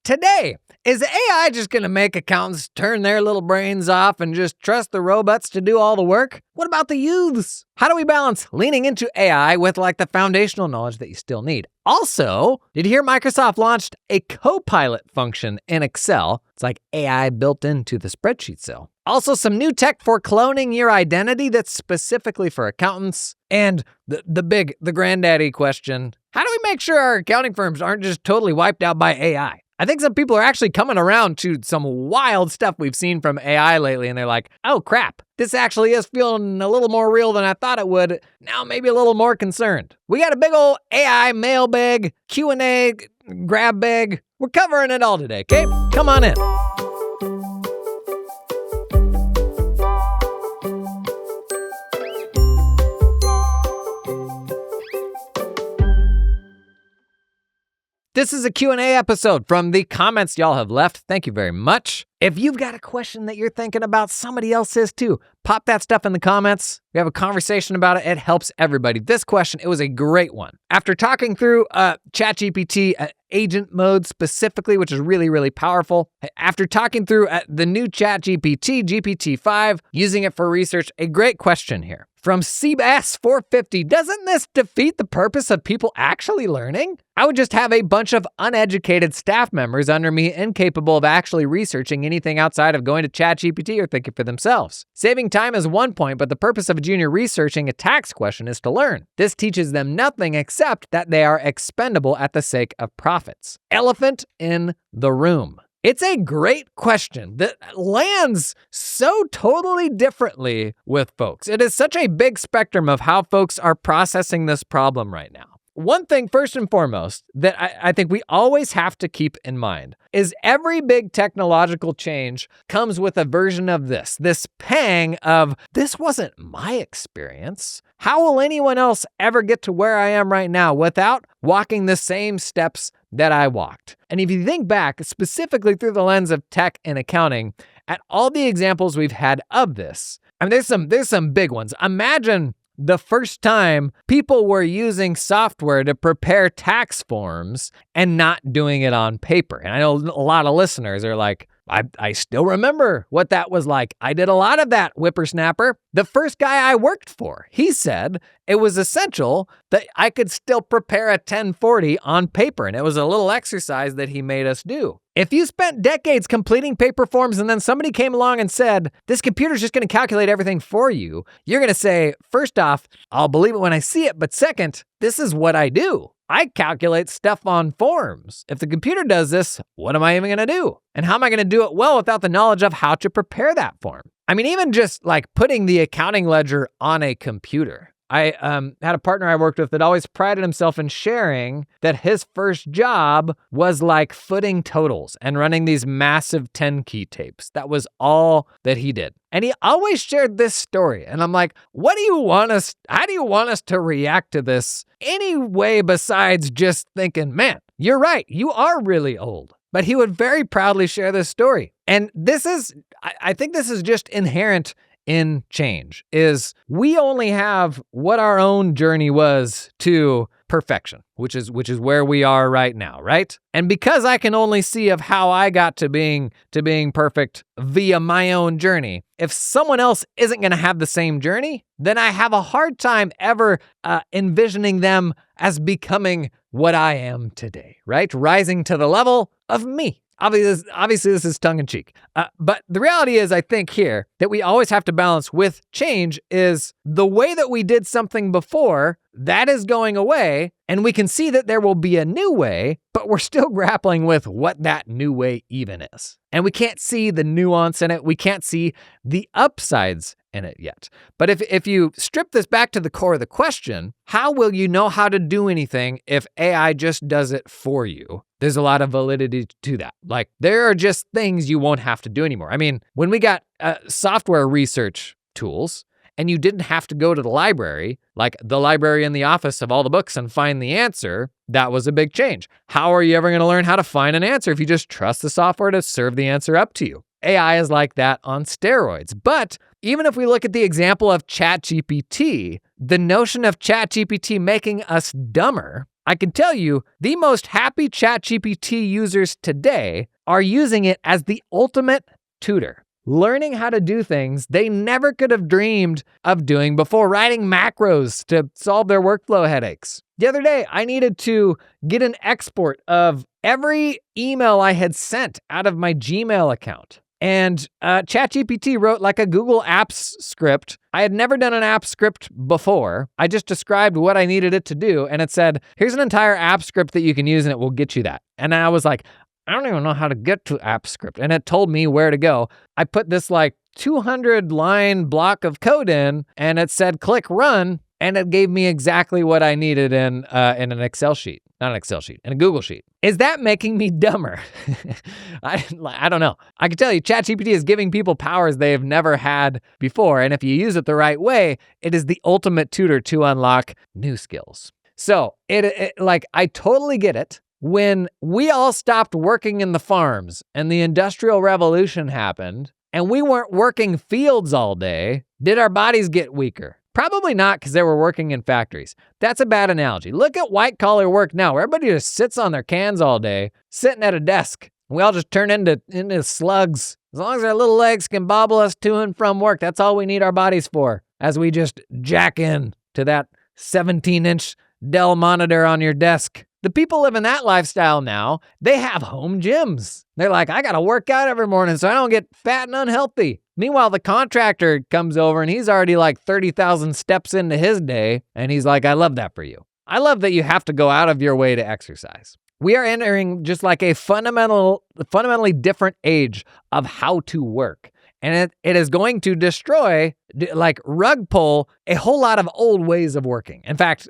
today. Is AI just going to make accountants turn their little brains off and just trust the robots to do all the work? What about the youths? How do we balance leaning into AI with like the foundational knowledge that you still need? Also, did you hear Microsoft launched a Copilot function in Excel? It's like AI built into the spreadsheet cell. Also, some new tech for cloning your identity that's specifically for accountants. And the granddaddy question, how do we make sure our accounting firms aren't just totally wiped out by AI? I think some people are actually coming around to some wild stuff we've seen from AI lately, and they're like, oh crap, this actually is feeling a little more real than I thought it would. Now maybe a little more concerned. We got a big old AI mailbag, Q&A, grab bag. We're covering it all today, okay? Come on in. This is a Q&A episode from the comments y'all have left. Thank you very much. If you've got a question that you're thinking about, somebody else is too, pop that stuff in the comments. We have a conversation about it. It helps everybody. This question, it was a great one. After talking through ChatGPT agent mode specifically, which is really, really powerful. After talking through the new ChatGPT, GPT-5, using it for research, a great question here. From CBS450, doesn't this defeat the purpose of people actually learning? I would just have a bunch of uneducated staff members under me incapable of actually researching anything outside of going to ChatGPT or thinking for themselves. Saving time is one point, but the purpose of a junior researching a tax question is to learn. This teaches them nothing except that they are expendable at the sake of profits. Elephant in the room. It's a great question that lands so totally differently with folks. It is such a big spectrum of how folks are processing this problem right now. One thing, first and foremost, that I think we always have to keep in mind is every big technological change comes with a version of this pang of, this wasn't my experience. How will anyone else ever get to where I am right now without walking the same steps that I walked? And if you think back, specifically through the lens of tech and accounting, at all the examples we've had of this, I mean, there's some big ones. Imagine the first time people were using software to prepare tax forms and not doing it on paper. And I know a lot of listeners are like, I still remember what that was like. I did a lot of that, whippersnapper. The first guy I worked for, he said it was essential that I could still prepare a 1040 on paper. And it was a little exercise that he made us do. If you spent decades completing paper forms and then somebody came along and said, this computer's just going to calculate everything for you, you're going to say, first off, I'll believe it when I see it. But second, this is what I do. I calculate stuff on forms. If the computer does this, what am I even going to do? And how am I going to do it well without the knowledge of how to prepare that form? I mean, even just like putting the accounting ledger on a computer. I had a partner I worked with that always prided himself in sharing that his first job was like footing totals and running these massive 10-key tapes. That was all that he did. And he always shared this story. And I'm like, how do you want us to react to this any way besides just thinking, man, you're right, you are really old. But he would very proudly share this story. And I think this is just inherent in change, is we only have what our own journey was to perfection, which is where we are right now, right? And because I can only see of how I got to being perfect via my own journey, if someone else isn't going to have the same journey, then I have a hard time ever envisioning them as becoming what I am today, right? Rising to the level of me. Obviously, this is tongue-in-cheek. But the reality is, I think here, that we always have to balance with change is the way that we did something before, that is going away, and we can see that there will be a new way, but we're still grappling with what that new way even is. And we can't see the nuance in it. We can't see the upsides in it yet. But if you strip this back to the core of the question, how will you know how to do anything if AI just does it for you? There's a lot of validity to that. Like, there are just things you won't have to do anymore. I mean, when we got software research tools, and you didn't have to go to the library, like the library in the office of all the books, and find the answer, that was a big change. How are you ever going to learn how to find an answer if you just trust the software to serve the answer up to you? AI is like that on steroids. But even if we look at the example of ChatGPT, the notion of ChatGPT making us dumber I can tell you the most happy ChatGPT users today are using it as the ultimate tutor, learning how to do things they never could have dreamed of doing before, writing macros to solve their workflow headaches. The other day, I needed to get an export of every email I had sent out of my Gmail account. And ChatGPT wrote like a Google Apps script. I had never done an app script before. I just described what I needed it to do, and it said, here's an entire app script that you can use, and it will get you that. And I was like, I don't even know how to get to app script. And it told me where to go. I put this like 200-line block of code in, and it said, click run, and it gave me exactly what I needed in an Excel sheet. Not an Excel sheet, in a Google sheet. Is that making me dumber? I don't know. I can tell you, ChatGPT is giving people powers they have never had before. And if you use it the right way, it is the ultimate tutor to unlock new skills. So I totally get it. When we all stopped working in the farms and the Industrial Revolution happened and we weren't working fields all day, did our bodies get weaker? Probably not, because they were working in factories. That's a bad analogy. Look at white-collar work now, where everybody just sits on their cans all day, sitting at a desk. We all just turn into slugs. As long as our little legs can bobble us to and from work, that's all we need our bodies for, as we just jack in to that 17-inch Dell monitor on your desk. The people living that lifestyle now, they have home gyms. They're like, I got to work out every morning so I don't get fat and unhealthy. Meanwhile, the contractor comes over and he's already like 30,000 steps into his day. And he's like, I love that for you. I love that you have to go out of your way to exercise. We are entering just like a fundamentally different age of how to work. And it is going to destroy, like rug pull, a whole lot of old ways of working. In fact,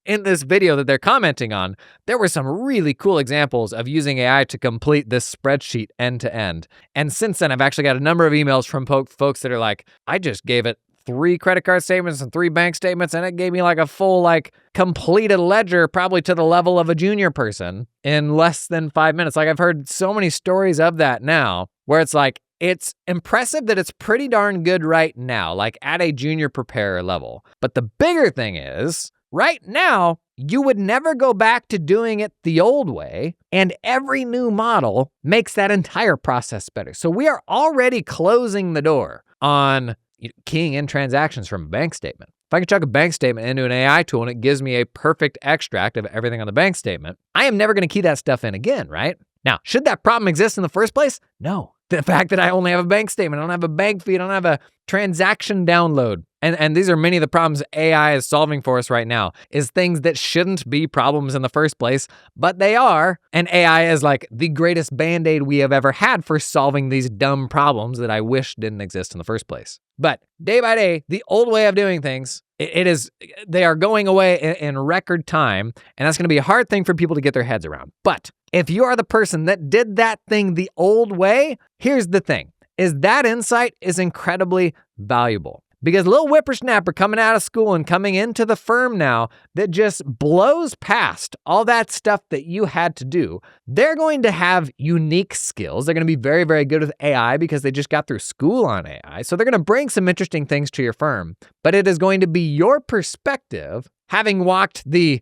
in this video that they're commenting on, there were some really cool examples of using AI to complete this spreadsheet end to end. And since then, I've actually got a number of emails from folks that are like, I just gave it 3 credit card statements and 3 bank statements, and it gave me like a full, like, completed ledger, probably to the level of a junior person in less than 5 minutes. Like, I've heard so many stories of that now, where it's like, it's impressive that it's pretty darn good right now, like at a junior preparer level. But the bigger thing is, right now, you would never go back to doing it the old way, and every new model makes that entire process better. So we are already closing the door on keying in transactions from a bank statement. If I can chuck a bank statement into an AI tool and it gives me a perfect extract of everything on the bank statement, I am never going to key that stuff in again, right? Now, should that problem exist in the first place? No. The fact that I only have a bank statement, I don't have a bank feed, I don't have a transaction download. And these are many of the problems AI is solving for us right now, is things that shouldn't be problems in the first place, but they are. And AI is like the greatest Band-Aid we have ever had for solving these dumb problems that I wish didn't exist in the first place. But day by day, the old way of doing things, they are going away in record time, and that's going to be a hard thing for people to get their heads around. But if you are the person that did that thing the old way, here's the thing, is that insight is incredibly valuable. Because a little whippersnapper coming out of school and coming into the firm now that just blows past all that stuff that you had to do, they're going to have unique skills. They're going to be very, very good with AI because they just got through school on AI. So they're going to bring some interesting things to your firm. But it is going to be your perspective, having walked the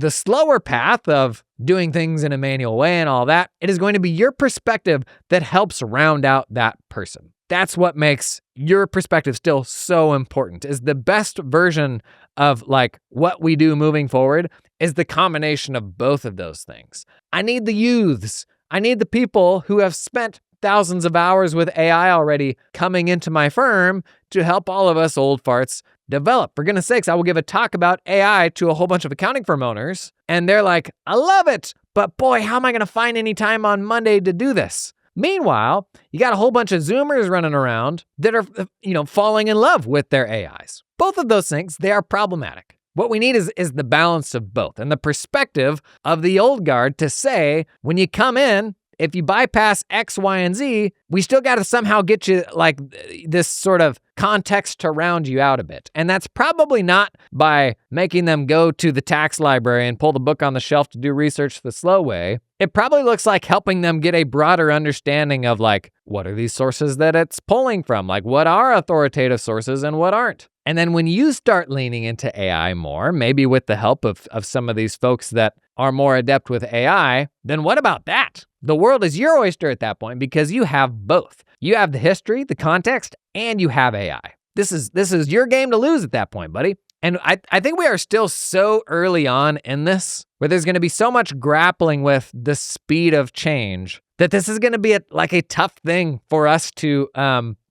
slower path of doing things in a manual way and all that, it is going to be your perspective that helps round out that person. That's what makes your perspective still so important, is the best version of like what we do moving forward is the combination of both of those things. I need the youths. I need the people who have spent thousands of hours with AI already coming into my firm to help all of us old farts develop. For goodness sakes, I will give a talk about AI to a whole bunch of accounting firm owners, and they're like, I love it, but boy, how am I going to find any time on Monday to do this? Meanwhile, you got a whole bunch of Zoomers running around that are, falling in love with their AIs. Both of those things, they are problematic. What we need is the balance of both and the perspective of the old guard to say, when you come in, if you bypass X, Y, and Z, we still got to somehow get you like this sort of context to round you out a bit. And that's probably not by making them go to the tax library and pull the book on the shelf to do research the slow way. it probably looks like helping them get a broader understanding of like, what are these sources that it's pulling from? Like, what are authoritative sources and what aren't? And then when you start leaning into AI more, maybe with the help of some of these folks that are more adept with AI, then what about that? The world is your oyster at that point because you have both. You have the history, the context, and you have AI. This is your game to lose at that point, buddy. And I think we are still so early on in this where there's going to be so much grappling with the speed of change that this is going to be a tough thing for us to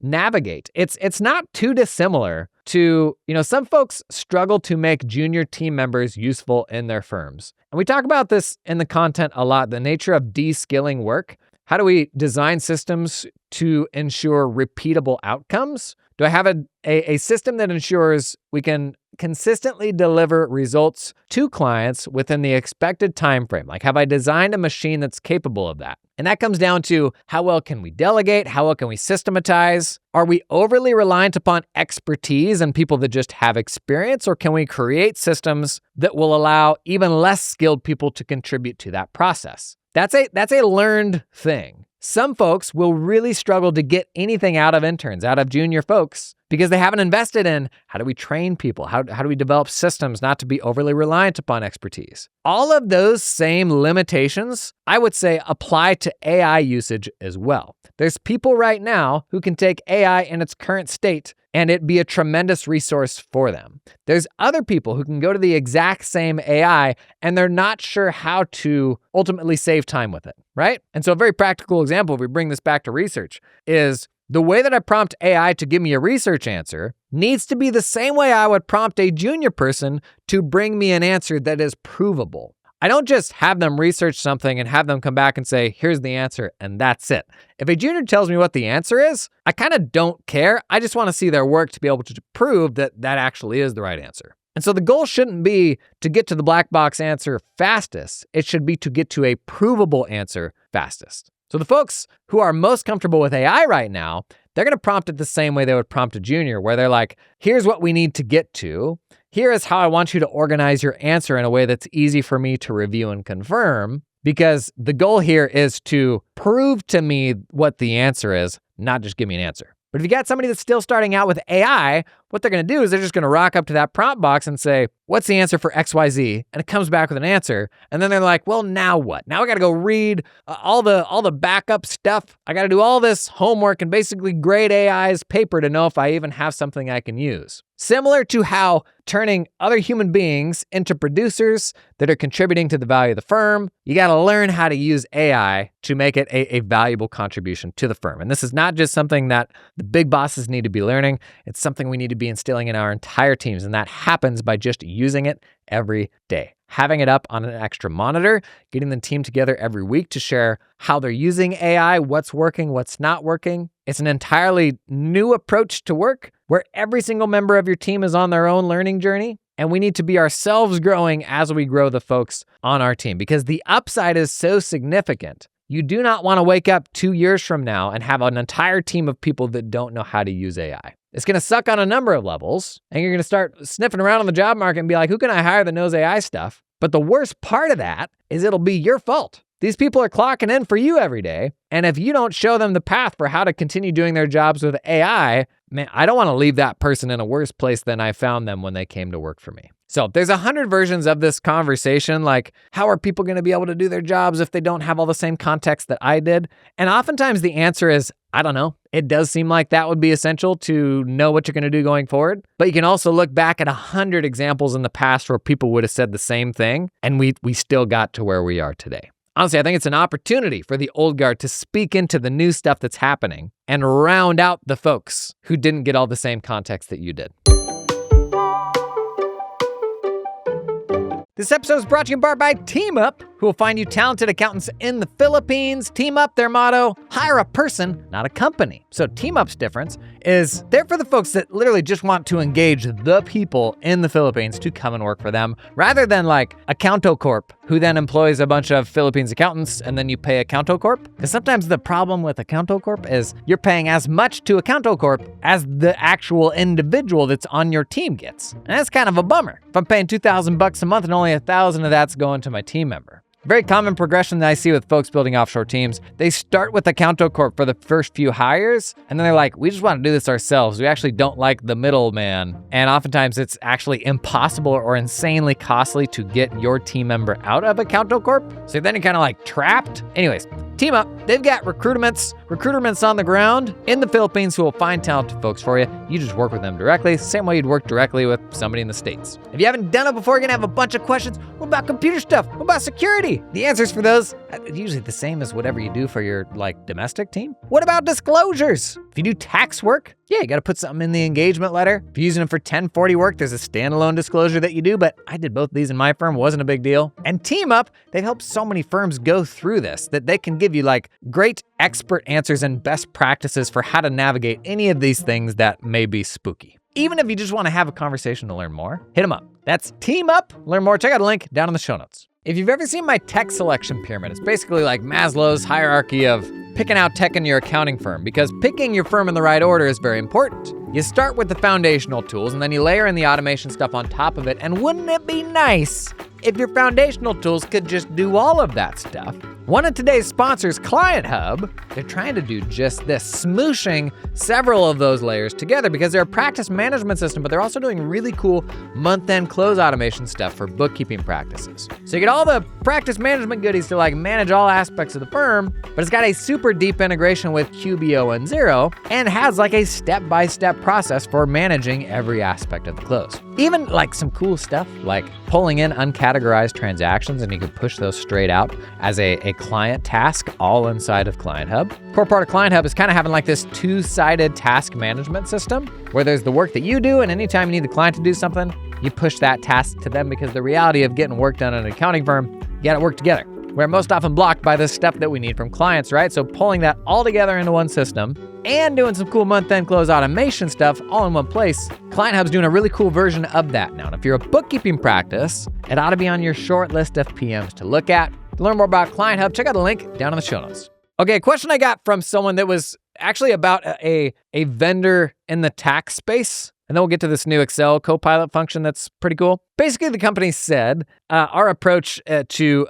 navigate. It's not too dissimilar to, some folks struggle to make junior team members useful in their firms. And we talk about this in the content a lot, the nature of de-skilling work. How do we design systems to ensure repeatable outcomes? Do I have a system that ensures we can consistently deliver results to clients within the expected time frame? Like, have I designed a machine that's capable of that? And that comes down to how well can we delegate? How well can we systematize? Are we overly reliant upon expertise and people that just have experience? Or can we create systems that will allow even less skilled people to contribute to that process? That's a learned thing. Some folks will really struggle to get anything out of interns, out of junior folks, because they haven't invested in how do we train people? How do we develop systems not to be overly reliant upon expertise? All of those same limitations, I would say, apply to AI usage as well. There's people right now who can take AI in its current state and it be a tremendous resource for them. There's other people who can go to the exact same AI and they're not sure how to ultimately save time with it, right? And so a very practical example, if we bring this back to research, is the way that I prompt AI to give me a research answer needs to be the same way I would prompt a junior person to bring me an answer that is provable. I don't just have them research something and have them come back and say, here's the answer, and that's it. If a junior tells me what the answer is, I kind of don't care. I just want to see their work to be able to prove that that actually is the right answer. And so the goal shouldn't be to get to the black box answer fastest. It should be to get to a provable answer fastest. So the folks who are most comfortable with AI right now, they're going to prompt it the same way they would prompt a junior, where they're like, here's what we need to get to. Here is how I want you to organize your answer in a way that's easy for me to review and confirm, because the goal here is to prove to me what the answer is, not just give me an answer. But if you got somebody that's still starting out with AI, what they're going to do is they're just going to rock up to that prompt box and say, what's the answer for XYZ? And it comes back with an answer. And then they're like, well, now what? Now I got to go read all the backup stuff. I got to do all this homework and basically grade AI's paper to know if I even have something I can use. Similar to how turning other human beings into producers that are contributing to the value of the firm, you got to learn how to use AI to make it a valuable contribution to the firm. And this is not just something that the big bosses need to be learning. It's something we need to be instilling in our entire teams. And that happens by just using it every day. Having it up on an extra monitor, getting the team together every week to share how they're using AI, what's working, what's not working. It's an entirely new approach to work where every single member of your team is on their own learning journey. And we need to be ourselves growing as we grow the folks on our team, because the upside is so significant. You do not want to wake up 2 years from now and have an entire team of people that don't know how to use AI. It's going to suck on a number of levels, and you're going to start sniffing around on the job market and be like, who can I hire that knows AI stuff? But the worst part of that is it'll be your fault. These people are clocking in for you every day, and if you don't show them the path for how to continue doing their jobs with AI, man, I don't want to leave that person in a worse place than I found them when they came to work for me. So there's 100 versions of this conversation, like how are people going to be able to do their jobs if they don't have all the same context that I did? And oftentimes the answer is, I don't know. It does seem like that would be essential to know what you're going to do going forward. But you can also look back at 100 examples in the past where people would have said the same thing, and we still got to where we are today. Honestly, I think it's an opportunity for the old guard to speak into the new stuff that's happening and round out the folks who didn't get all the same context that you did. This episode is brought to you in part by TeamUp, who will find you talented accountants in the Philippines. TeamUp, their motto, hire a person, not a company. So TeamUp's difference is they're for the folks that literally just want to engage the people in the Philippines to come and work for them, rather than like Accounto Corp, who then employs a bunch of Philippines accountants and then you pay Accounto Corp. Because sometimes the problem with Accounto Corp is you're paying as much to Accounto Corp as the actual individual that's on your team gets. And that's kind of a bummer. If I'm paying $2,000 a month and only $1,000 of that's going to my team member. Very common progression that I see with folks building offshore teams. They start with Accounto Corp for the first few hires, and then they're like, we just want to do this ourselves. We actually don't like the middleman. And oftentimes it's actually impossible or insanely costly to get your team member out of Accounto Corp. So then you're kind of like trapped. Anyways, team up. They've got recruiterments on the ground in the Philippines who will find talented folks for you. You just work with them directly, same way you'd work directly with somebody in the States. If you haven't done it before, you're gonna have a bunch of questions. What about computer stuff? What about security? The answers for those are usually the same as whatever you do for your domestic team. What about disclosures? If you do tax work, yeah, you gotta put something in the engagement letter. If you're using it for 1040 work, there's a standalone disclosure that you do, but I did both of these in my firm, wasn't a big deal. And Team Up, they've helped so many firms go through this that they can give you great expert answers and best practices for how to navigate any of these things that may be spooky. Even if you just wanna have a conversation to learn more, hit them up. That's Team Up. Learn more, check out a link down in the show notes. If you've ever seen my tech selection pyramid, it's basically like Maslow's hierarchy of picking out tech in your accounting firm, because picking your firm in the right order is very important. You start with the foundational tools and then you layer in the automation stuff on top of it. And wouldn't it be nice if your foundational tools could just do all of that stuff? One of today's sponsors, ClientHub, they're trying to do just this, smooshing several of those layers together because they're a practice management system, but they're also doing really cool month-end close automation stuff for bookkeeping practices. So you get all the practice management goodies to manage all aspects of the firm, but it's got a super deep integration with QBO and Xero and has a step-by-step process for managing every aspect of the close. Even some cool stuff like pulling in uncategorized transactions, and you can push those straight out as a client task all inside of ClientHub. Core part of ClientHub is kind of having this two-sided task management system where there's the work that you do, and anytime you need the client to do something, you push that task to them, because the reality of getting work done in an accounting firm, you gotta work together. We're most often blocked by the stuff that we need from clients, right? So pulling that all together into one system and doing some cool month-end close automation stuff all in one place, ClientHub's doing a really cool version of that now. And if you're a bookkeeping practice, it ought to be on your short list of PMs to look at. To learn more about ClientHub, check out the link down in the show notes. Okay, a question I got from someone that was actually about a vendor in the tax space. And then we'll get to this new Excel Copilot function that's pretty cool. Basically, the company said, our approach to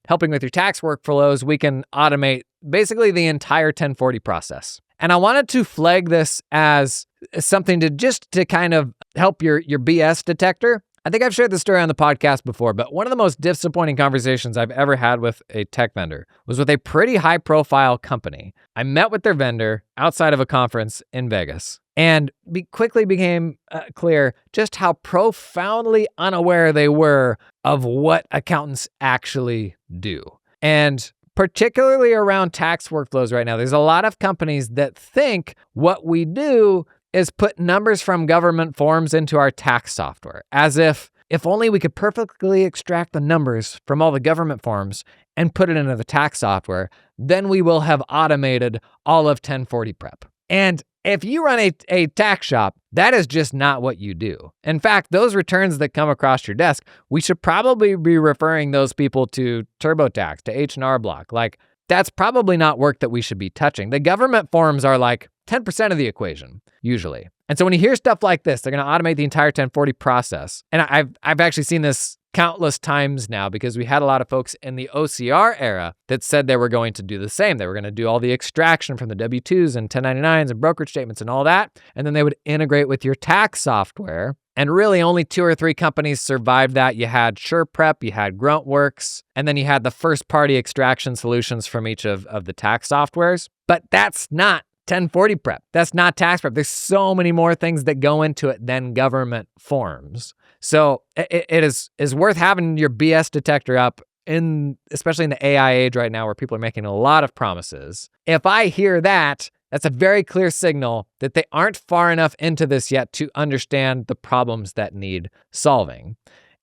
helping with your tax workflows, we can automate basically the entire 1040 process. And I wanted to flag this as something to kind of help your BS detector. I think I've shared this story on the podcast before, but one of the most disappointing conversations I've ever had with a tech vendor was with a pretty high-profile company. I met with their vendor outside of a conference in Vegas, and quickly became clear just how profoundly unaware they were of what accountants actually do. And particularly around tax workflows right now, there's a lot of companies that think what we do is put numbers from government forms into our tax software, as if only we could perfectly extract the numbers from all the government forms and put it into the tax software, then we will have automated all of 1040 prep. And if you run a tax shop, that is just not what you do. In fact, those returns that come across your desk, we should probably be referring those people to TurboTax, to H&R Block. That's probably not work that we should be touching. The government forms are 10% of the equation, usually. And so when you hear stuff like this, they're going to automate the entire 1040 process. And I've actually seen this countless times now, because we had a lot of folks in the OCR era that said they were going to do the same. They were going to do all the extraction from the W-2s and 1099s and brokerage statements and all that. And then they would integrate with your tax software. And really only 2 or 3 companies survived that. You had SurePrep, you had Gruntworks, and then you had the first-party extraction solutions from each of the tax softwares. But that's not 1040 prep. That's not tax prep. There's so many more things that go into it than government forms. So it is worth having your BS detector up, especially in the AI age right now where people are making a lot of promises. If I hear that, that's a very clear signal that they aren't far enough into this yet to understand the problems that need solving.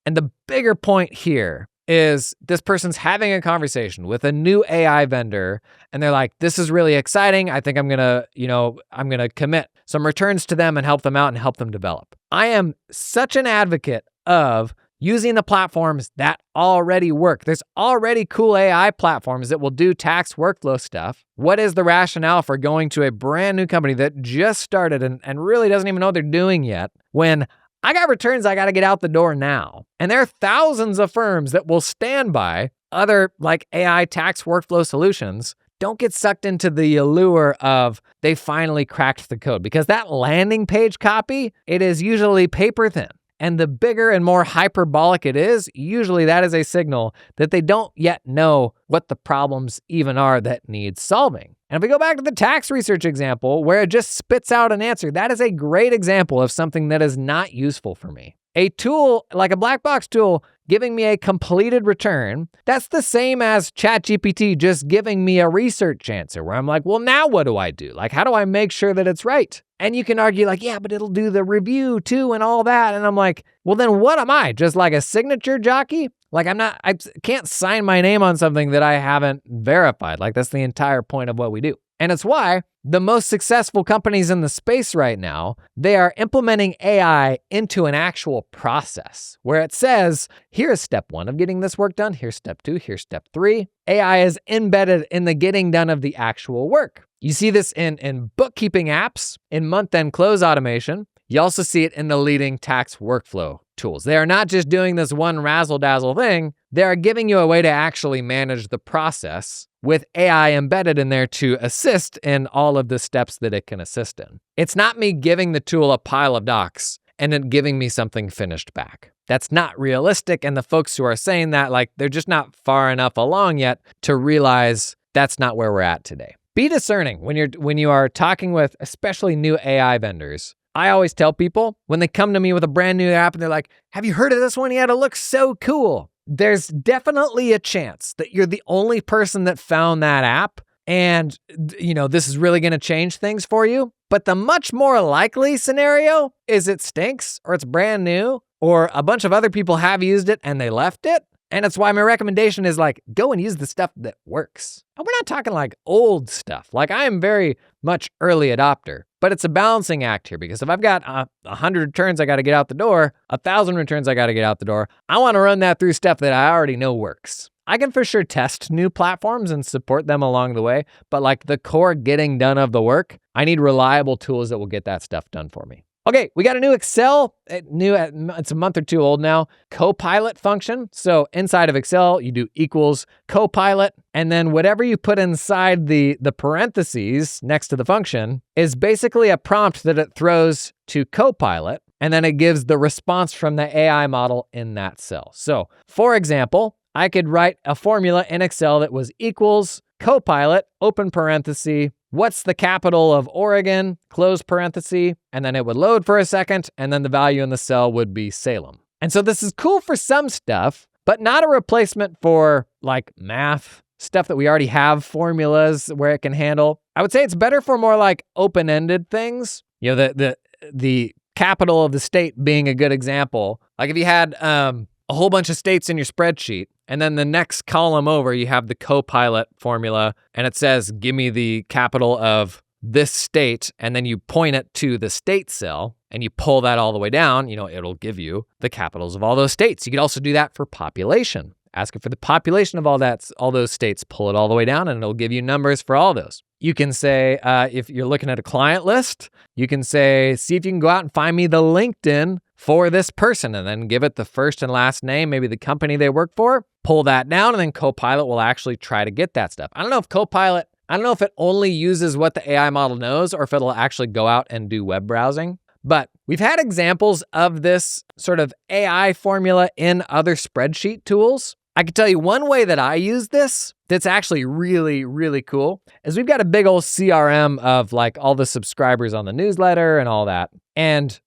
And the bigger point here is this person's having a conversation with a new AI vendor, and they're like, this is really exciting. I think I'm going to commit some returns to them and help them out and help them develop. I am such an advocate of using the platforms that already work. There's already cool AI platforms that will do tax workflow stuff. What is the rationale for going to a brand new company that just started and really doesn't even know what they're doing yet, when I got returns I got to get out the door now? And there are thousands of firms that will stand by other like AI tax workflow solutions, don't get sucked into the allure of they finally cracked the code, because that landing page copy, it is usually paper thin. And the bigger and more hyperbolic it is, usually that is a signal that they don't yet know what the problems even are that need solving. And if we go back to the tax research example where it just spits out an answer, that is a great example of something that is not useful for me. A tool like a black box tool giving me a completed return, that's the same as ChatGPT just giving me a research answer where I'm like, well, now what do I do? Like, how do I make sure that it's right? And you can argue like, yeah, but it'll do the review too and all that. And I'm like, well, then what am I? Just like a signature jockey? Like I can't sign my name on something that I haven't verified. Like that's the entire point of what we do. And it's why the most successful companies in the space right now, they are implementing AI into an actual process where it says, here's step 1 of getting this work done. Here's step 2, here's step 3. AI is embedded in the getting done of the actual work. You see this in bookkeeping apps, in month-end close automation. You also see it in the leading tax workflow tools. They are not just doing this one razzle-dazzle thing. They are giving you a way to actually manage the process with AI embedded in there to assist in all of the steps that it can assist in. It's not me giving the tool a pile of docs and then giving me something finished back. That's not realistic. And the folks who are saying that, like, they're just not far enough along yet to realize that's not where we're at today. Be discerning when you are talking with especially new AI vendors. I always tell people when they come to me with a brand new app and they're like, have you heard of this one yet? It looks so cool. There's definitely a chance that you're the only person that found that app and, this is really going to change things for you. But the much more likely scenario is it stinks or it's brand new or a bunch of other people have used it and they left it. And it's why my recommendation is like, go and use the stuff that works. And we're not talking like old stuff. Like I am very much early adopter, but it's a balancing act here because if I've got 100 returns I got to get out the door, 1,000 returns I got to get out the door, I want to run that through stuff that I already know works. I can for sure test new platforms and support them along the way, but like the core getting done of the work, I need reliable tools that will get that stuff done for me. Okay, we got a new Excel, it's a month or two old now, Copilot function. So inside of Excel, you do equals Copilot, and then whatever you put inside the parentheses next to the function is basically a prompt that it throws to Copilot, and then it gives the response from the AI model in that cell. So for example, I could write a formula in Excel that was equals Copilot, open parenthesis, what's the capital of Oregon, close parenthesis, and then it would load for a second, and then the value in the cell would be Salem. And so this is cool for some stuff, but not a replacement for like math, stuff that we already have formulas where it can handle. I would say it's better for more like open-ended things. The capital of the state being a good example. Like if you had a whole bunch of states in your spreadsheet, and then the next column over, you have the Copilot formula, and it says, give me the capital of this state, and then you point it to the state cell, and you pull that all the way down, it'll give you the capitals of all those states. You could also do that for population. Ask it for the population of all those states, pull it all the way down, and it'll give you numbers for all those. You can say, if you're looking at a client list, you can say, see if you can go out and find me the LinkedIn for this person, and then give it the first and last name, maybe the company they work for, pull that down, and then Copilot will actually try to get that stuff. I don't know if it only uses what the AI model knows or if it'll actually go out and do web browsing. But we've had examples of this sort of AI formula in other spreadsheet tools. I can tell you one way that I use this that's actually really, really cool is we've got a big old CRM of like all the subscribers on the newsletter and all that. And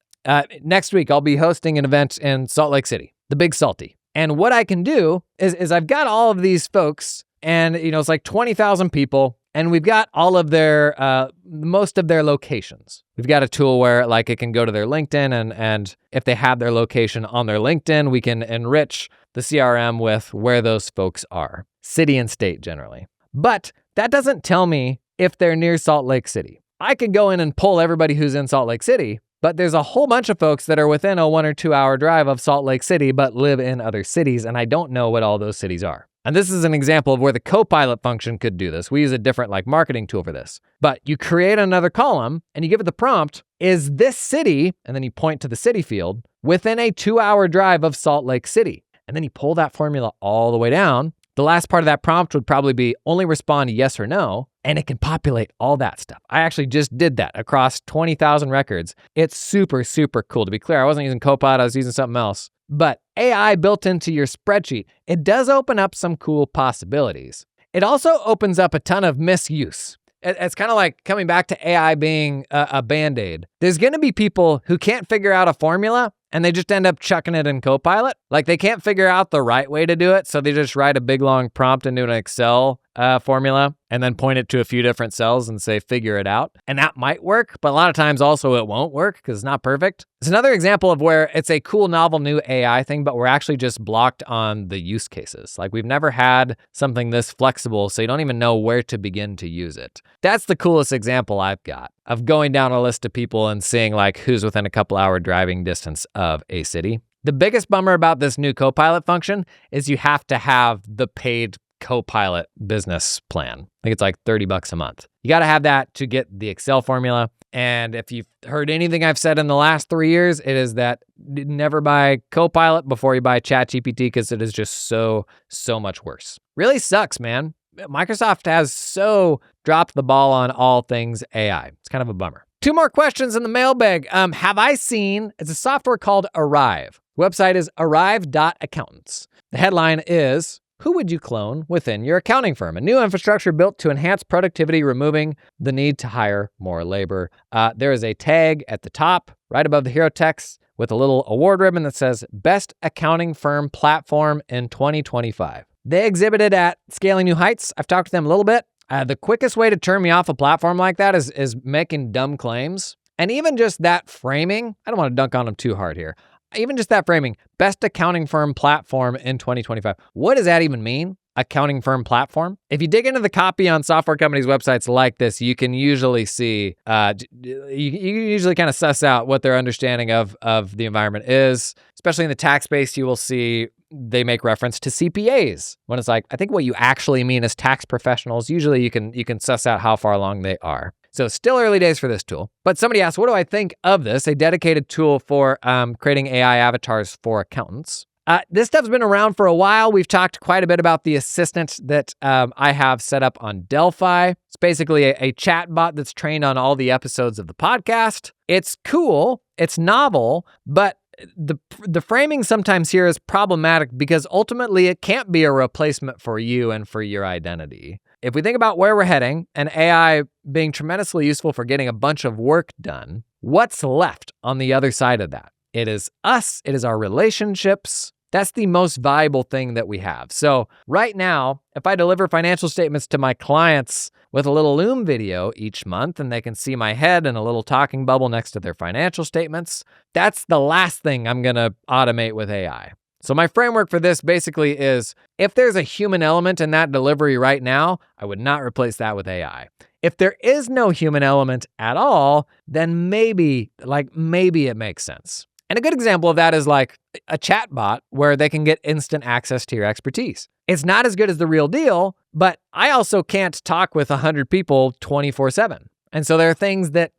next week, I'll be hosting an event in Salt Lake City, the Big Salty. And what I can do is I've got all of these folks and, it's like 20,000 people and we've got all of their, most of their locations. We've got a tool where like it can go to their LinkedIn and if they have their location on their LinkedIn, we can enrich the CRM with where those folks are, city and state generally. But that doesn't tell me if they're near Salt Lake City. I could go in and pull everybody who's in Salt Lake City, but there's a whole bunch of folks that are within a 1 or 2 hour drive of Salt Lake City, but live in other cities, and I don't know what all those cities are. And this is an example of where the Copilot function could do this. We use a different marketing tool for this. But you create another column and you give it the prompt, is this city, and then you point to the city field, within a 2 hour drive of Salt Lake City. And then you pull that formula all the way down The last part of that prompt would probably be only respond yes or no, and it can populate all that stuff. I actually just did that across 20,000 records. It's super, super cool. To be clear, I wasn't using Copilot, I was using something else. But AI built into your spreadsheet, it does open up some cool possibilities. It also opens up a ton of misuse. It's kind of like coming back to AI being a Band-Aid. There's going to be people who can't figure out a formula and they just end up chucking it in Copilot. Like they can't figure out the right way to do it, so they just write a big long prompt into an Excel formula and then point it to a few different cells and say, figure it out. And that might work, but a lot of times also it won't work because it's not perfect. It's another example of where it's a cool, novel, new AI thing, but we're actually just blocked on the use cases. Like we've never had something this flexible, so you don't even know where to begin to use it. That's the coolest example I've got of going down a list of people and seeing like who's within a couple hour driving distance of a city. The biggest bummer about this new Copilot function is you have to have the paid Copilot business plan. I think it's like $30 a month. You got to have that to get the Excel formula. And if you've heard anything I've said in the last 3 years, it is that never buy Copilot before you buy ChatGPT because it is just so much worse. Really sucks, man. Microsoft has so dropped the ball on all things AI. It's kind of a bummer. 2 more questions in the mailbag. Have I seen, it's a software called Arrive. The website is arrive.accountants. The headline is, who would you clone within your accounting firm? A new infrastructure built to enhance productivity, removing the need to hire more labor. There is a tag at the top, right above the hero text, with a little award ribbon that says, Best Accounting Firm Platform in 2025. They exhibited at Scaling New Heights. I've talked to them a little bit. The quickest way to turn me off a platform like that is making dumb claims. And even just that framing, I don't want to dunk on them too hard here. Even just that framing, best accounting firm platform in 2025. What does that even mean? Accounting firm platform? If you dig into the copy on software companies' websites like this, you can usually see, you usually kind of suss out what their understanding of the environment is. Especially in the tax space, you will see they make reference to CPAs. When it's like, I think what you actually mean is tax professionals. Usually you can suss out how far along they are. So still early days for this tool. But somebody asked, what do I think of this? A dedicated tool for creating AI avatars for accountants. This stuff's been around for a while. We've talked quite a bit about the assistant that I have set up on Delphi. It's basically a chat bot that's trained on all the episodes of the podcast. It's cool, it's novel, but the framing sometimes here is problematic because ultimately it can't be a replacement for you and for your identity. If we think about where we're heading and AI being tremendously useful for getting a bunch of work done, what's left on the other side of that? It is us, it is our relationships. That's the most valuable thing that we have. So right now, if I deliver financial statements to my clients with a little Loom video each month and they can see my head and a little talking bubble next to their financial statements, that's the last thing I'm going to automate with AI. So my framework for this basically is, if there's a human element in that delivery right now, I would not replace that with AI. If there is no human element at all, then maybe it makes sense. And a good example of that is like a chat bot where they can get instant access to your expertise. It's not as good as the real deal, but I also can't talk with 100 people 24/7. And so there are things that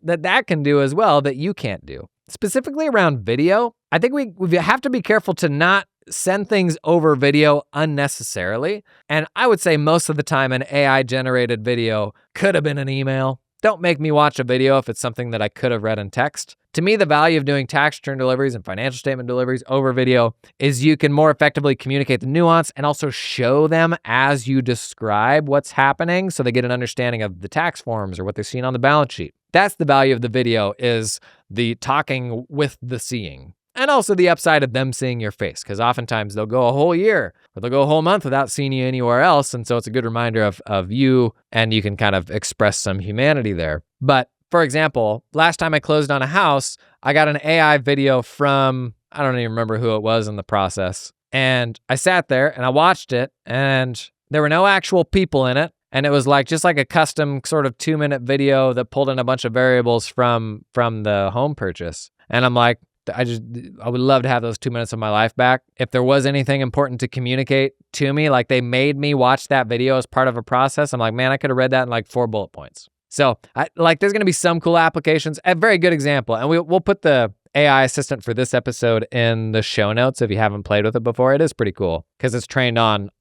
can do as well that you can't do. Specifically around video, I think we have to be careful to not send things over video unnecessarily. And I would say most of the time an AI-generated video could have been an email. Don't make me watch a video if it's something that I could have read in text. To me, the value of doing tax return deliveries and financial statement deliveries over video is you can more effectively communicate the nuance and also show them as you describe what's happening so they get an understanding of the tax forms or what they're seeing on the balance sheet. That's the value of the video, is the talking with the seeing. And also the upside of them seeing your face, because oftentimes they'll go a whole year or they'll go a whole month without seeing you anywhere else. And so it's a good reminder of you, and you can kind of express some humanity there. But for example, last time I closed on a house, I got an AI video from, I don't even remember who it was in the process. And I sat there and I watched it, and there were no actual people in it. And it was just like a custom sort of 2-minute video that pulled in a bunch of variables from the home purchase. And I'm like, I would love to have those 2 minutes of my life back. If there was anything important to communicate to me, like they made me watch that video as part of a process, I'm like, man, I could have read that in 4 bullet points. So there's going to be some cool applications. A very good example. And we'll put the AI assistant for this episode in the show notes if you haven't played with it before. It is pretty cool because it's trained on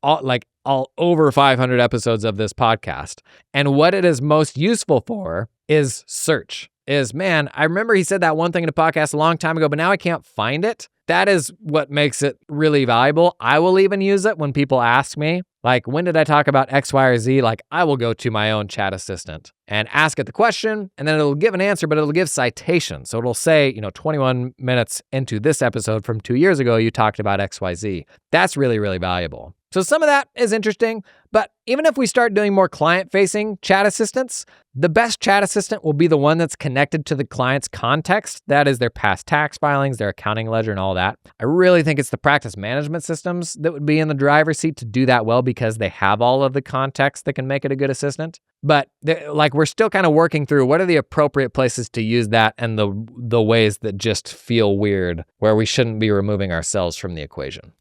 all over 500 episodes of this podcast. And what it is most useful for is search. Man, I remember he said that one thing in a podcast a long time ago, but now I can't find it. That is what makes it really valuable. I will even use it when people ask me, like, when did I talk about X, Y, or Z? Like, I will go to my own chat assistant and ask it the question, and then it'll give an answer, but it'll give citation. So it'll say, 21 minutes into this episode from 2 years ago, you talked about X, Y, Z. That's really, really valuable. So some of that is interesting, but even if we start doing more client-facing chat assistants, the best chat assistant will be the one that's connected to the client's context. That is their past tax filings, their accounting ledger, and all that. I really think it's the practice management systems that would be in the driver's seat to do that well because they have all of the context that can make it a good assistant. But we're still kind of working through what are the appropriate places to use that and the ways that just feel weird, where we shouldn't be removing ourselves from the equation.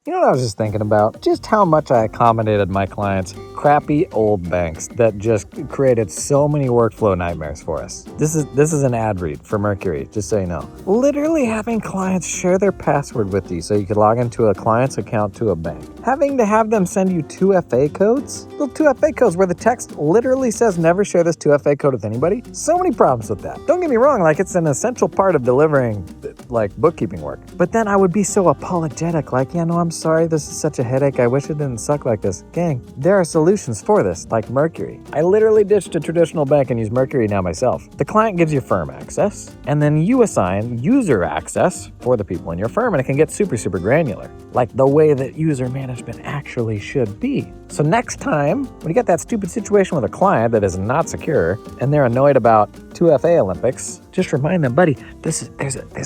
You know what I was just thinking about? Just how much I accommodated my clients' crappy old banks that just created so many workflow nightmares for us. This is an ad read for Mercury, just so you know. Literally having clients share their password with you so you could log into a client's account to a bank. Having to have them send you 2FA codes? Little 2FA codes where the text literally says never share this 2FA code with anybody. So many problems with that. Don't get me wrong, it's an essential part of delivering bookkeeping work. But then I would be so apologetic, I'm sorry, this is such a headache. I wish it didn't suck like this. Gang, there are solutions for this, like Mercury. I literally ditched a traditional bank and use Mercury now myself. The client gives you firm access, and then you assign user access for the people in your firm, and it can get super, super granular, like the way that user management actually should be. So next time, when you get that stupid situation with a client that is not secure, and they're annoyed about 2FA Olympics, just remind them, buddy, there's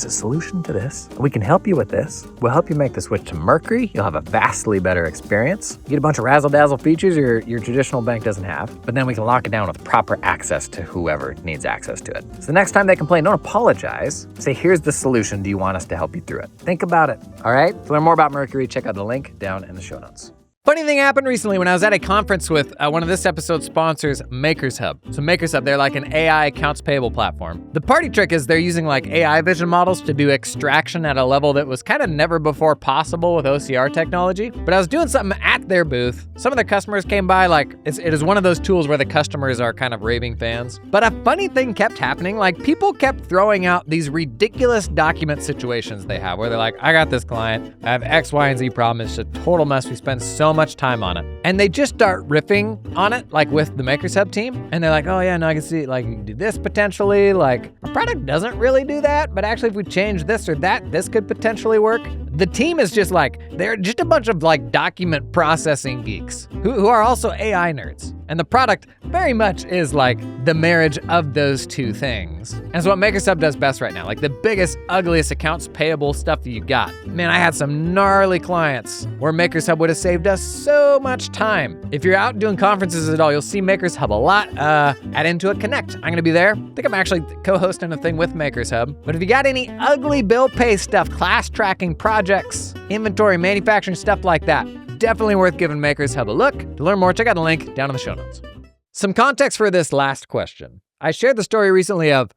a solution to this. We can help you with this. We'll help you make the switch to Mercury. You'll have a vastly better experience. You get a bunch of razzle-dazzle features your traditional bank doesn't have, but then we can lock it down with proper access to whoever needs access to it. So the next time they complain, don't apologize. Say, here's the solution. Do you want us to help you through it? Think about it, all right? To learn more about Mercury, check out the link down in the show notes. Funny thing happened recently when I was at a conference with one of this episode's sponsors, MakersHub. So MakersHub, they're like an AI accounts payable platform. The party trick is they're using AI vision models to do extraction at a level that was kind of never before possible with OCR technology. But I was doing something at their booth. Some of their customers came by, it is one of those tools where the customers are kind of raving fans. But a funny thing kept happening. People kept throwing out these ridiculous document situations they have where they're like, I got this client, I have X, Y, and Z problem. It's a total mess. We spend so much time on it. And they just start riffing on it, with the MakersHub team. And they're like, oh yeah, no, I can see, you can do this potentially. Our product doesn't really do that, but actually if we change this or that, this could potentially work. The team is just they're just a bunch of document processing geeks who are also AI nerds. And the product very much is the marriage of those two things. And it's what MakersHub does best right now. The biggest, ugliest accounts payable stuff that you got. Man, I had some gnarly clients where MakersHub would have saved us so much time. If you're out doing conferences at all, you'll see MakersHub a lot at Intuit Connect. I'm gonna be there. I think I'm actually co-hosting a thing with MakersHub. But if you got any ugly bill pay stuff, class tracking projects, inventory, manufacturing, stuff like that, definitely worth giving MakersHub a look. To learn more, check out the link down in the show notes. Some context for this last question. I shared the story recently of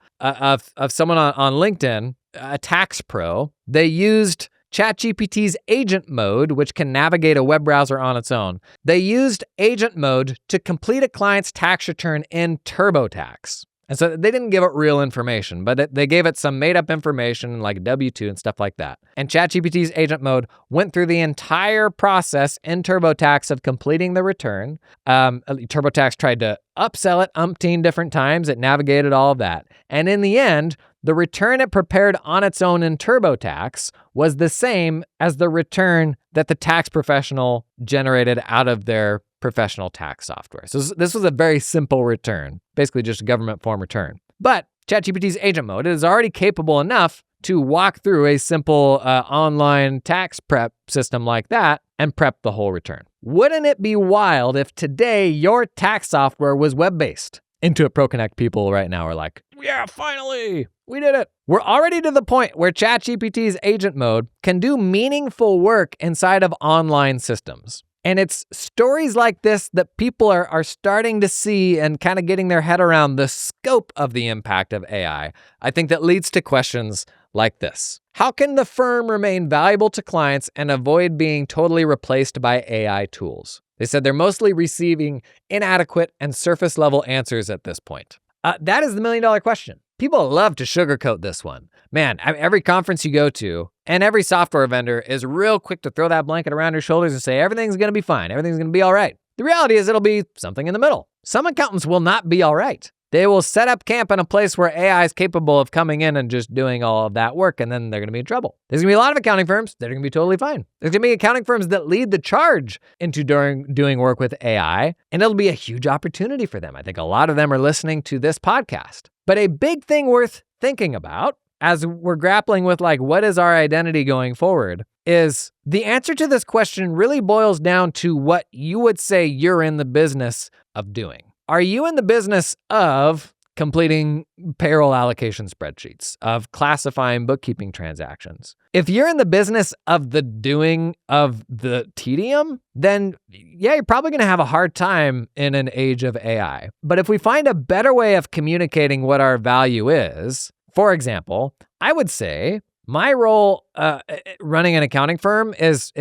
someone on LinkedIn, a tax pro. They used ChatGPT's agent mode, which can navigate a web browser on its own. They used agent mode to complete a client's tax return in TurboTax. And so they didn't give it real information, but they gave it some made-up information like W-2 and stuff like that. And ChatGPT's agent mode went through the entire process in TurboTax of completing the return. TurboTax tried to upsell it umpteen different times. It navigated all of that. And in the end, the return it prepared on its own in TurboTax was the same as the return that the tax professional generated out of their professional tax software. So this was a very simple return, basically just a government form return. But ChatGPT's agent mode is already capable enough to walk through a simple online tax prep system like that and prep the whole return. Wouldn't it be wild if today your tax software was web-based? Intuit Pro Connect people right now are like, yeah, finally, we did it. We're already to the point where ChatGPT's agent mode can do meaningful work inside of online systems. And it's stories like this that people are starting to see and kind of getting their head around the scope of the impact of AI. I think that leads to questions like this. How can the firm remain valuable to clients and avoid being totally replaced by AI tools? They said they're mostly receiving inadequate and surface level answers at this point. That is the $1 million question. People love to sugarcoat this one. Man, every conference you go to and every software vendor is real quick to throw that blanket around your shoulders and say, everything's going to be fine. Everything's going to be all right. The reality is it'll be something in the middle. Some accountants will not be all right. They will set up camp in a place where AI is capable of coming in and just doing all of that work, and then they're going to be in trouble. There's going to be a lot of accounting firms that are going to be totally fine. There's going to be accounting firms that lead the charge into doing work with AI, and it'll be a huge opportunity for them. I think a lot of them are listening to this podcast. But a big thing worth thinking about as we're grappling with what is our identity going forward is the answer to this question really boils down to what you would say you're in the business of doing. Are you in the business of completing payroll allocation spreadsheets, of classifying bookkeeping transactions? If you're in the business of the doing of the tedium, then yeah, you're probably going to have a hard time in an age of AI. But if we find a better way of communicating what our value is, for example, I would say my role running an accounting firm is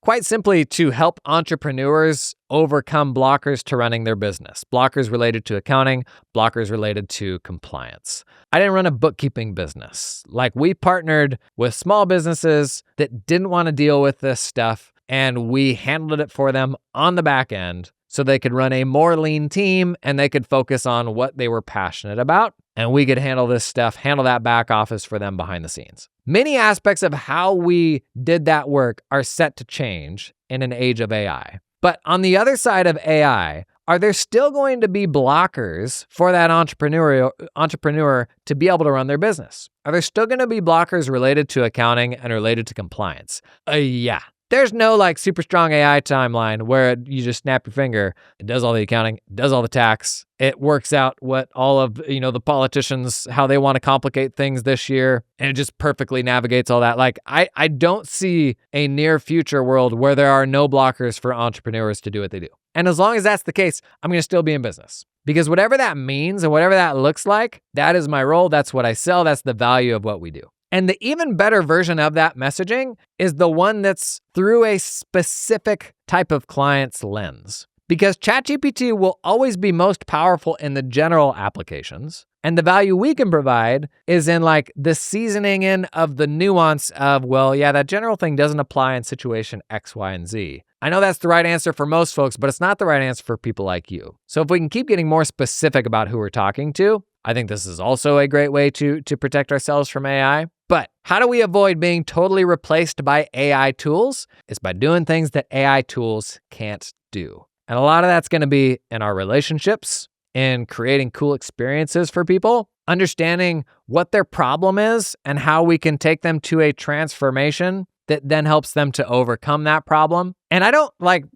quite simply to help entrepreneurs overcome blockers to running their business. Blockers related to accounting, blockers related to compliance. I didn't run a bookkeeping business. We partnered with small businesses that didn't want to deal with this stuff, and we handled it for them on the back end so they could run a more lean team and they could focus on what they were passionate about. And we could handle this stuff, handle that back office for them behind the scenes. Many aspects of how we did that work are set to change in an age of AI. But on the other side of AI, are there still going to be blockers for that entrepreneur to be able to run their business? Are there still going to be blockers related to accounting and related to compliance? Yeah. There's no super strong AI timeline where you just snap your finger, it does all the accounting, it does all the tax, it works out what all of the politicians, how they want to complicate things this year, and it just perfectly navigates all that. I don't see a near future world where there are no blockers for entrepreneurs to do what they do. And as long as that's the case, I'm going to still be in business. Because whatever that means and whatever that looks like, that is my role, that's what I sell, that's the value of what we do. And the even better version of that messaging is the one that's through a specific type of client's lens. Because ChatGPT will always be most powerful in the general applications. And the value we can provide is in the seasoning in of the nuance of, that general thing doesn't apply in situation X, Y, and Z. I know that's the right answer for most folks, but it's not the right answer for people like you. So if we can keep getting more specific about who we're talking to, I think this is also a great way to protect ourselves from AI. But how do we avoid being totally replaced by AI tools? It's by doing things that AI tools can't do. And a lot of that's going to be in our relationships, in creating cool experiences for people, understanding what their problem is and how we can take them to a transformation that then helps them to overcome that problem. And I don't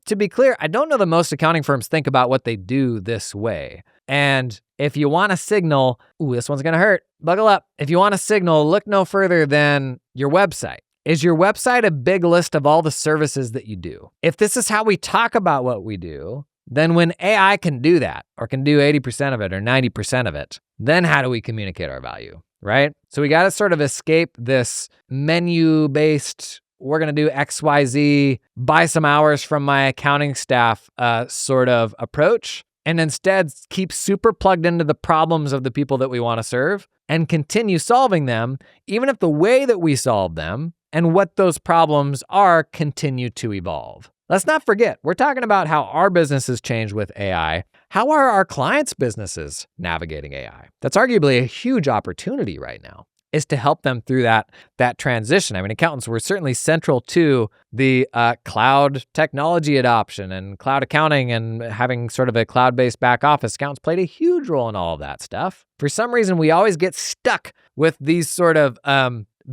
to be clear, I don't know that most accounting firms think about what they do this way. And if you want a signal, this one's going to hurt, buckle up. If you want a signal, look no further than your website. Is your website a big list of all the services that you do? If this is how we talk about what we do, then when AI can do that, or can do 80% of it or 90% of it, then how do we communicate our value, right? So we got to sort of escape this menu-based, we're going to do XYZ, buy some hours from my accounting staff sort of approach, and instead keep super plugged into the problems of the people that we want to serve and continue solving them, even if the way that we solve them and what those problems are continue to evolve. Let's not forget, we're talking about how our businesses change with AI. How are our clients' businesses navigating AI? That's arguably a huge opportunity right now, is to help them through that transition. I mean, accountants were certainly central to the cloud technology adoption and cloud accounting and having sort of a cloud-based back office. Accountants played a huge role in all of that stuff. For some reason, we always get stuck with these sort of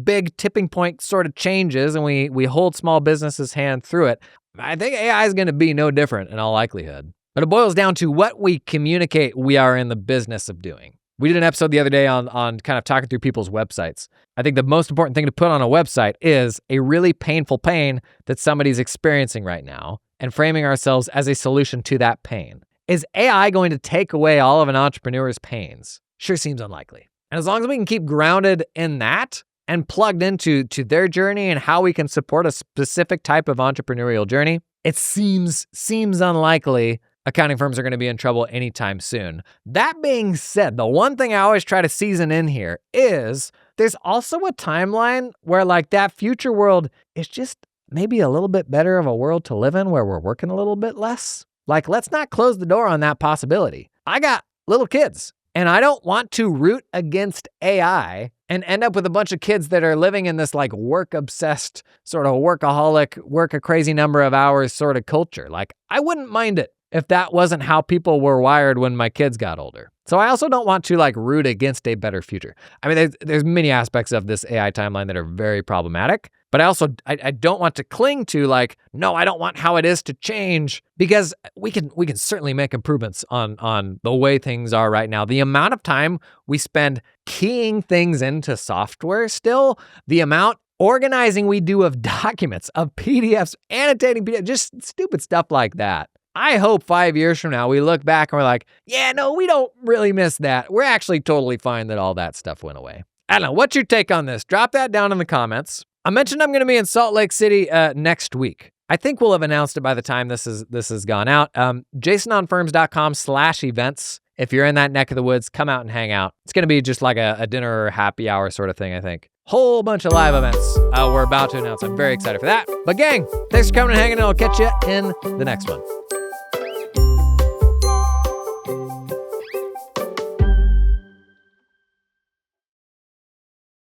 big tipping point sort of changes, and we hold small businesses' hand through it. I think AI is going to be no different in all likelihood. But it boils down to what we communicate we are in the business of doing. We did an episode the other day on kind of talking through people's websites. I think the most important thing to put on a website is a really painful pain that somebody's experiencing right now and framing ourselves as a solution to that pain. Is AI going to take away all of an entrepreneur's pains? Sure seems unlikely. And as long as we can keep grounded in that, and plugged into their journey and how we can support a specific type of entrepreneurial journey, it seems unlikely accounting firms are going to be in trouble anytime soon. That being said, the one thing I always try to season in here is there's also a timeline where like that future world is just maybe a little bit better of a world to live in where we're working a little bit less. Like, let's not close the door on that possibility. I got little kids and I don't want to root against AI and end up with a bunch of kids that are living in this like work-obsessed, sort of workaholic, work a crazy number of hours sort of culture. Like, I wouldn't mind it if that wasn't how people were wired when my kids got older. So I also don't want to like root against a better future. I mean, there's many aspects of this AI timeline that are very problematic, but I don't want to cling to like, no, I don't want how it is to change, because we can certainly make improvements on the way things are right now. The amount of time we spend keying things into software still, the amount organizing we do of documents, of PDFs, annotating PDFs, just stupid stuff like that. I hope 5 years from now, we look back and we're like, yeah, no, we don't really miss that. We're actually totally fine that all that stuff went away. I don't know. What's your take on this? Drop that down in the comments. I mentioned I'm going to be in Salt Lake City next week. I think we'll have announced it by the time this has gone out. jasononfirms.com/events. If you're in that neck of the woods, come out and hang out. It's going to be just like a dinner or happy hour sort of thing, I think. Whole bunch of live events we're about to announce. I'm very excited for that. But gang, thanks for coming and hanging, and I'll catch you in the next one.